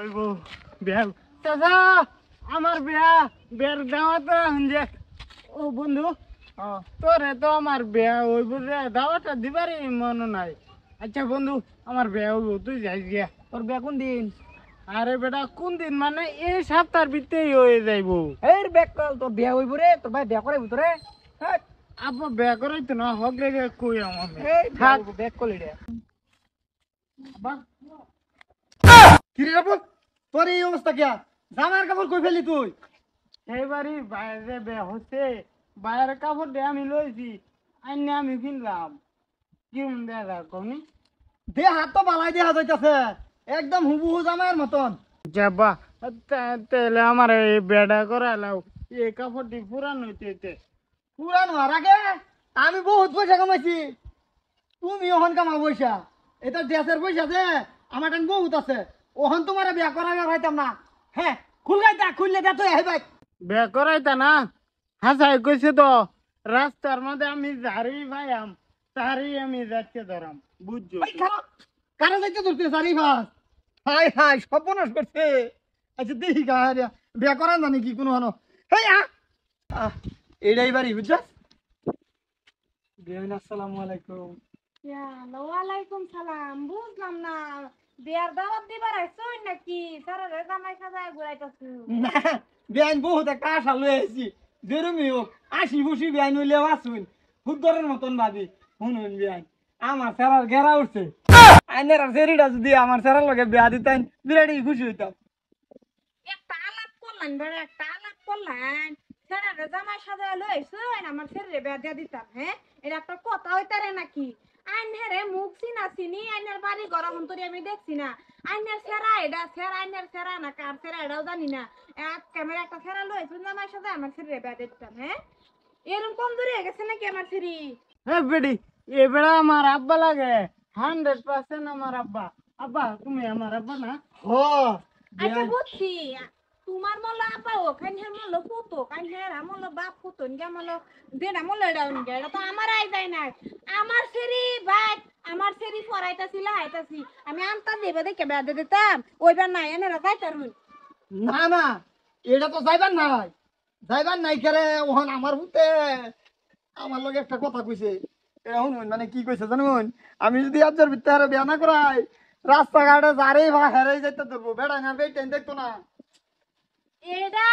হইব বিয়া চাচা আমার বিয়ার দাওয়াত যে ও বন্ধু তোরে তো আমার বিয়া হইব রে দাওয়াতটা দিবারই মন নাই। আচ্ছা বন্ধু আমার বিয়া হইব তুই যাই গিয়া। তোর বিয়া কোন দিন? আরে বেটা কোন দিন মানে এই সপ্তাহের ভিতরেই হয়ে যাইব। এই বেক কল তোর বিয়া হইব রে, তোর ভাই বিয়া করাইব তোরে। হ্যাঁ আপা বিয়া করাইতো না হক রেগে কই আমার এই থাক বেক কল রে। কি রে বল, তোর এই অবস্থা কিয়া? জামার কাপড় কই ফেলি তুই? এইবারই বাইরে বিয়া হচ্ছে বাইরের কাপড় দিয়ে আমি লইছি আইনে আমি কিনলাম কিরম দেখা কনি দে হাত তো বালাই দেয়া যাইতাছে, একদম হুবহু জামাইয়ের মতন। যাবা তাহলে আমার এই বেড়া করালাও এই কাপড়টি পুরান হইতে পুরান হওয়ার আগে আমি বহুত পয়সা কামাইছি, তুমি ওহন কামাও পয়সা। এটা দেশের পয়সা যে আমার টান বহুত আছে, ওহন তোমার বিয়া করাইবার হইতাম না। হ্যাঁ খুললে দে তুই ভাই। বিয়া করাইতা না হাসাই কইছে তো রাস্তার মধ্যে আমি যারি ভাইয়াম তারই আমি যাচ্ছে ধরাম বুঝছো। কারা যাইতে ধরতে সারি ভাস? হাই হাই সর্বনাশ করছে। আচ্ছা দেখি গাড়িয়া বিয়া করান জানি কি কোনো হনো। হেই এইটাই বাড়ি বুঝছস? বিয়াইন আসসালামু আলাইকুম। ওয়ালাইকুম সালাম। বুঝলাম না বিয়ার দাওয়াত দিবার আইছই নাকি? সারা রে জামাই সাজায় ঘুরাইতাছু। না বিয়াইন বহুত একটা আশা লই আইছি, যেরমি হোক আসি বসি বিয়াইন হইলে আসুন ফুটবলের মতন ভাবি। শুনুন বিয়াইন আমার সেরার ঘেরা উঠছে, আইনের আর সেরিটা যদি আমার সেরার লগে বিয়া দিতেন বিরাটই খুশি হইতাম। একটা আলাপ করলেন বেড়ে একটা আলাপ করলেন সারা রে জামাই সাজায় লইছই আমার ছেলে বিয়া দিয়া দিতাম। হ্যাঁ এটা একটা কথা হইতারে নাকি? আইনের মুখ চিনা চিনি আইনের বাড়ি গরম অন্তরি আমি দেখছি না। আইনের সেরা এটা সেরা আইনের সেরা না কার সেরা এটাও জানি না। এক ক্যামেরা একটা সেরা লইছুন জামাই সাজায় আমার ছেলে বিয়া দিয়ে দিতাম। হ্যাঁ এরকম কমজোরি হয়ে গেছে নাকি আমার ছেলে? হ্যাঁ বেডি এ বেড়া আমার আব্বা লাগে 100% আমার আব্বা। আব্বা তুমি আমার আব্বা না? ও আচ্ছা বুঝছি তোমার মল আব্বা ও কাইনহের মল পুতো কাইনহের আমল বাপ পুতো নিয়া মল দেনা মল ডাউন গে এটা তো আমার আই যায় না। আমার সেরি ভাই আমার সেরি পড়াইতাছিল আইতাছি আমি আনতা দেবে দেখে বেদে দিতাম ওইবার নাই এনে যাইতারুন। না না এটা তো যাইবার নাই করে ওহন আমার হুতে আমার লগে একটা কথা কইছে। এখন মানে কি কইছে জানুন, আমি যদি আজের ভিতরে বিয়া না করাই রাস্তাঘাটে যারেই বা হেরাই যাইতে ধরবো, বেড়া না বেটেন দেখতো না। এটা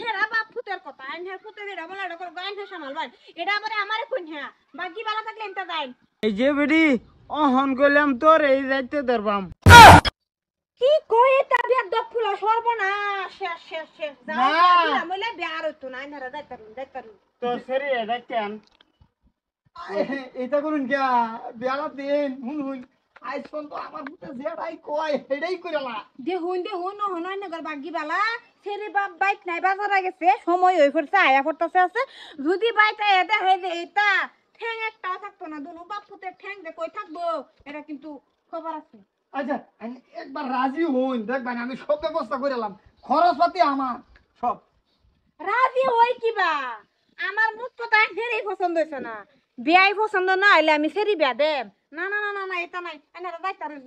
হেরা বাপ পুতের কথা আইনহের পুতে দেরা বলা এটা করব আইনহের সামাল ভাই এটা আবার আমারে কোন হ্যাঁ বাকি বালা থাকলে এনতা যাই। এই যে বেডি অহন কইলাম তোর এই যাইতে ধরবাম। কি কই তা বিয়া দপ ফুলা সর্বনাশ শেষ শেষ শেষ যাও বিয়া মইলে বিয়ার হইতো না আইনরা যাইতারুন। তোর শরীর এটা কেন এটা করুন কিয়া বিয়ালা দিন হুন আইস কোন তো আমার হুতে যেটাই কয় সেটাই কইরালা। দেখুন হনয় নগর বাগি বালা ছেড়ে বাপ বাইক নাই বাজারে গেছে সময় হই পড়ছে আয়া পড়তাছে আছে যদি বাইক আয়া দেখাই যে এটা ঠ্যাং একটা থাকতো না দুনো বাপ পুতের ঠ্যাং দে কই থাকবো এটা কিন্তু খবর আছে। আচ্ছা একবার রাজি হইন দেখবেন আমি সব ব্যবস্থা কইরালাম, খরচপাতি আমার সব। রাজি হই কিবা আমার মুখ কথা ফেরেই পছন্দ হইছে না বিয়াই পছন্দ না হইলে আমি সেরি বিয়া দেব না না না না এটা নাই এনারা যাইতারুন।